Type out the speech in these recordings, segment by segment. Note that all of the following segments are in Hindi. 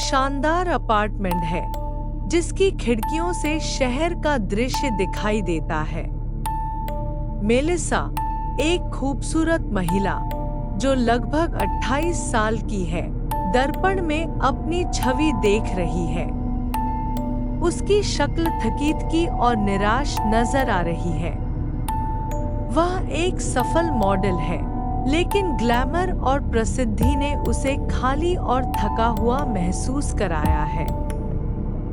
शानदार अपार्टमेंट है जिसकी खिड़कियों से शहर का दृश्य दिखाई देता है। मेलिसा एक खूबसूरत महिला जो लगभग 28 साल की है, दर्पण में अपनी छवि देख रही है। उसकी शक्ल थकीत और निराश नजर आ रही है। वह एक सफल मॉडल है, लेकिन ग्लैमर और प्रसिद्धि ने उसे खाली और थका हुआ महसूस कराया है।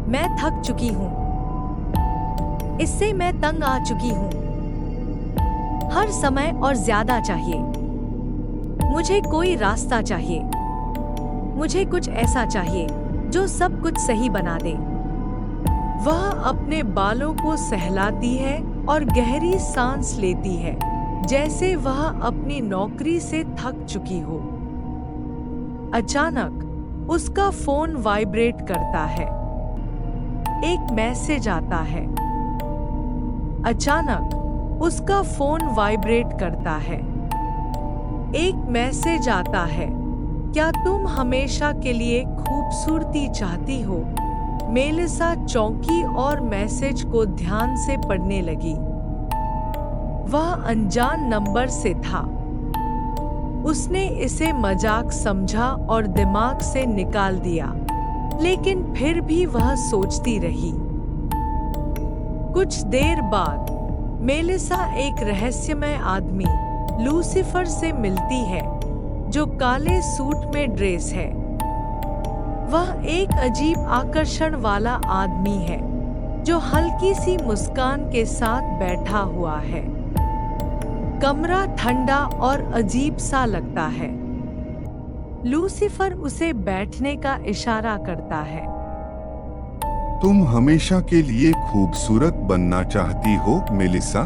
मैं थक चुकी हूँ। इससे मैं तंग आ चुकी हूँ। हर समय और ज्यादा चाहिए। मुझे कोई रास्ता चाहिए। मुझे कुछ ऐसा चाहिए जो सब कुछ सही बना दे। वह अपने बालों को सहलाती है और गहरी सांस लेती है, जैसे वह अपनी नौकरी से थक चुकी हो। अचानक उसका फोन वाइब्रेट करता है। एक मैसेज आता है। अचानक उसका फोन वाइब्रेट करता है। एक मैसेज आता है। क्या तुम हमेशा के लिए खूबसूरती चाहती हो? मेलिसा चौंकी और मैसेज को ध्यान से पढ़ने लगी। वह अनजान नंबर से था। उसने इसे मजाक समझा और दिमाग से निकाल दिया, लेकिन फिर भी वह सोचती रही। कुछ देर बाद मेलिसा एक रहस्यमय आदमी लूसीफर से मिलती है, जो काले सूट में ड्रेस है। वह एक अजीब आकर्षण वाला आदमी है, जो हल्की सी मुस्कान के साथ बैठा हुआ है। कमरा ठंडा और अजीब सा लगता है। लूसीफर उसे बैठने का इशारा करता है। तुम हमेशा के लिए खूबसूरत बनना चाहती हो, मेलिसा?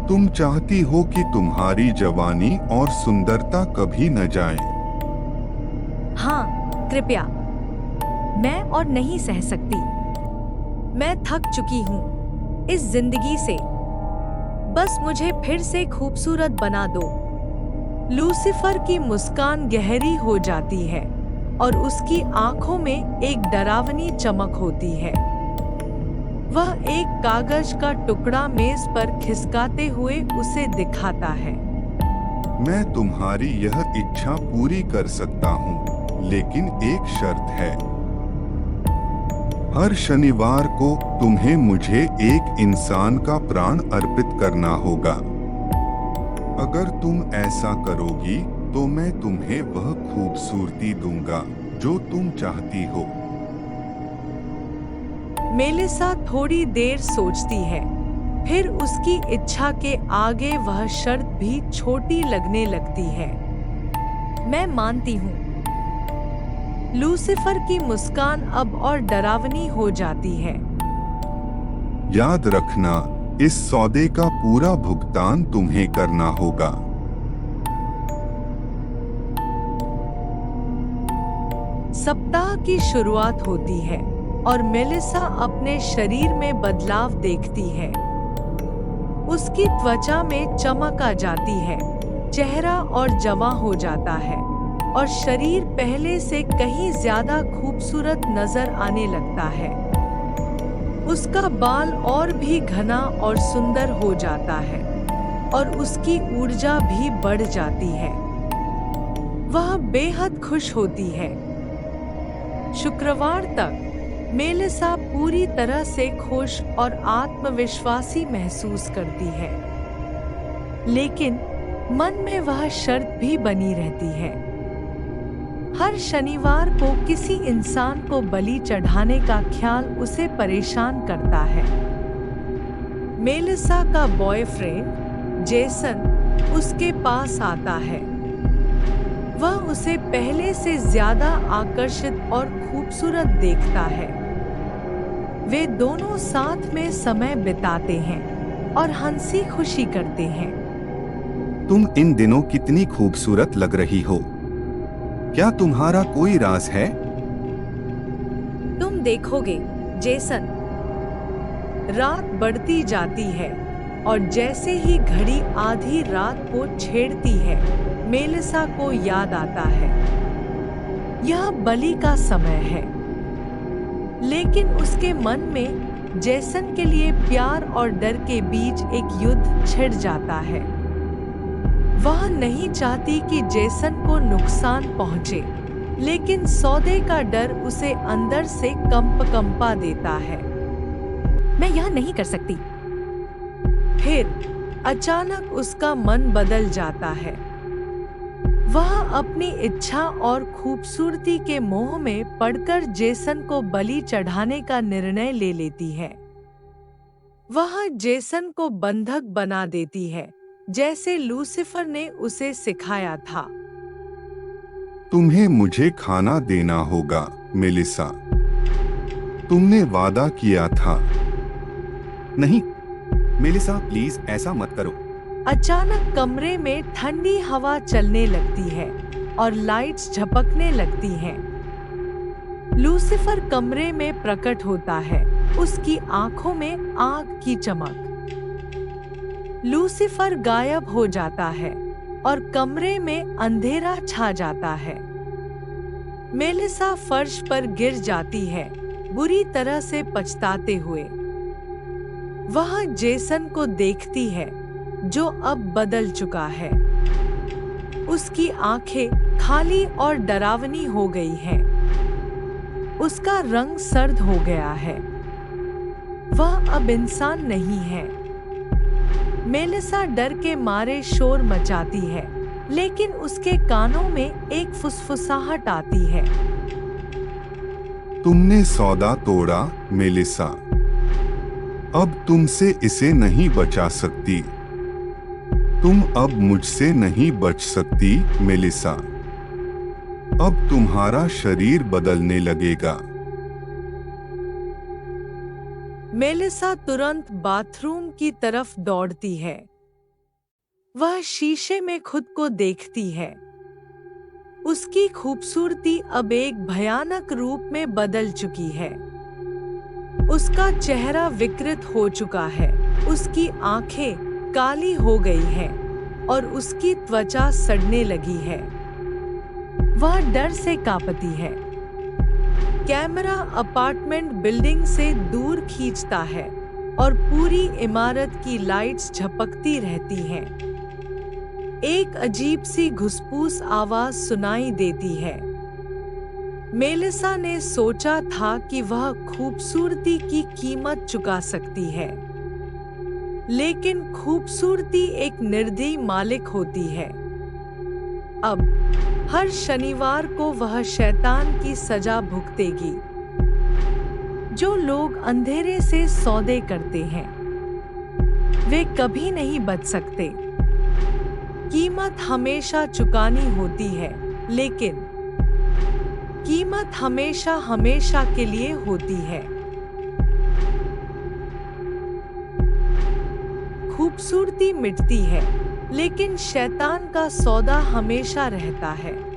तुम चाहती हो कि तुम्हारी जवानी और सुंदरता कभी न जाए? हाँ, कृपया। मैं और नहीं सह सकती। मैं थक चुकी हूँ इस जिंदगी से। बस मुझे फिर से खूबसूरत बना दो। लूसीफर की मुस्कान गहरी हो जाती है और उसकी आंखों में एक डरावनी चमक होती है। वह एक कागज का टुकड़ा मेज पर खिसकाते हुए उसे दिखाता है। मैं तुम्हारी यह इच्छा पूरी कर सकता हूँ, लेकिन एक शर्त है। हर शनिवार को तुम्हें मुझे एक इंसान का प्राण अर्पित करना होगा। अगर तुम ऐसा करोगी तो मैं तुम्हें वह खूबसूरती दूंगा जो तुम चाहती हो। मेलिसा थोड़ी देर सोचती है, फिर उसकी इच्छा के आगे वह शर्त भी छोटी लगने लगती है। मैं मानती हूँ। लूसीफर की मुस्कान अब और डरावनी हो जाती है। याद रखना, इस सौदे का पूरा भुगतान तुम्हें करना होगा। सप्ताह की शुरुआत होती है और मेलिसा अपने शरीर में बदलाव देखती है। उसकी त्वचा में चमक आ जाती है, चेहरा और जवां हो जाता है और शरीर पहले से कहीं ज्यादा खूबसूरत नजर आने लगता है। उसका बाल और भी घना और सुंदर हो जाता है और उसकी ऊर्जा भी बढ़ जाती है। वह बेहद खुश होती है। शुक्रवार तक मेलिसा पूरी तरह से खुश और आत्मविश्वासी महसूस करती है, लेकिन मन में वह शर्त भी बनी रहती है। हर शनिवार को किसी इंसान को बलि चढ़ाने का ख्याल उसे परेशान करता है। मेलिसा का बॉयफ्रेंड जेसन उसके पास आता है। वह उसे पहले से ज्यादा आकर्षित और खूबसूरत देखता है। वे दोनों साथ में समय बिताते हैं और हंसी खुशी करते हैं। तुम इन दिनों कितनी खूबसूरत लग रही हो। क्या तुम्हारा कोई राज है? तुम देखोगे, जेसन। रात बढ़ती जाती है और जैसे ही घड़ी आधी रात को छेड़ती है, मेलिसा को याद आता है। यह बलि का समय है। लेकिन उसके मन में जेसन के लिए प्यार और डर के बीच एक युद्ध छिड़ जाता है। वह नहीं चाहती कि जेसन को नुकसान पहुंचे, लेकिन सौदे का डर उसे अंदर से कंपा देता है। मैं यह नहीं कर सकती। फिर अचानक उसका मन बदल जाता है। वह अपनी इच्छा और खूबसूरती के मोह में पड़कर जेसन को बलि चढ़ाने का निर्णय ले लेती है। वह जेसन को बंधक बना देती है, जैसे लूसीफर ने उसे सिखाया था। तुम्हें मुझे खाना देना होगा, मेलिसा। तुमने वादा किया था। नहीं, मेलिसा, प्लीज ऐसा मत करो। अचानक कमरे में ठंडी हवा चलने लगती है और लाइट्स झपकने लगती हैं। लूसीफर कमरे में प्रकट होता है, उसकी आंखों में आग की चमक। लूसीफर गायब हो जाता है और कमरे में अंधेरा छा जाता है। मेलिसा फर्श पर गिर जाती है, बुरी तरह से पछताते हुए। वह जेसन को देखती है, जो अब बदल चुका है। उसकी आंखें खाली और डरावनी हो गई हैं। उसका रंग सर्द हो गया है। वह अब इंसान नहीं है। मेलिसा डर के मारे शोर मचाती है, लेकिन उसके कानों में एक फुसफुसाहट आती है। तुमने सौदा तोड़ा, मेलिसा। अब तुमसे इसे नहीं बचा सकती। तुम अब मुझसे नहीं बच सकती, मेलिसा। अब तुम्हारा शरीर बदलने लगेगा। मेलिसा तुरंत बाथरूम की तरफ दौड़ती है। वह शीशे में खुद को देखती है। उसकी खूबसूरती अब एक भयानक रूप में बदल चुकी है। उसका चेहरा विकृत हो चुका है, उसकी आंखें काली हो गई हैं और उसकी त्वचा सड़ने लगी है। वह डर से कांपती है। कैमरा अपार्टमेंट बिल्डिंग से दूर खींचता है और पूरी इमारत की लाइट्स झपकती रहती हैं। एक अजीब सी घुसपूस आवाज सुनाई देती है। मेलिसा ने सोचा था कि वह खूबसूरती की कीमत चुका सकती है, लेकिन खूबसूरती एक निर्दयी मालिक होती है। अब हर शनिवार को वह शैतान की सजा भुगतेगी। जो लोग अंधेरे से सौदे करते हैं, वे कभी नहीं बच सकते। कीमत हमेशा चुकानी होती है, लेकिन कीमत हमेशा हमेशा के लिए होती है। खूबसूरती मिटती है, लेकिन शैतान का सौदा हमेशा रहता है।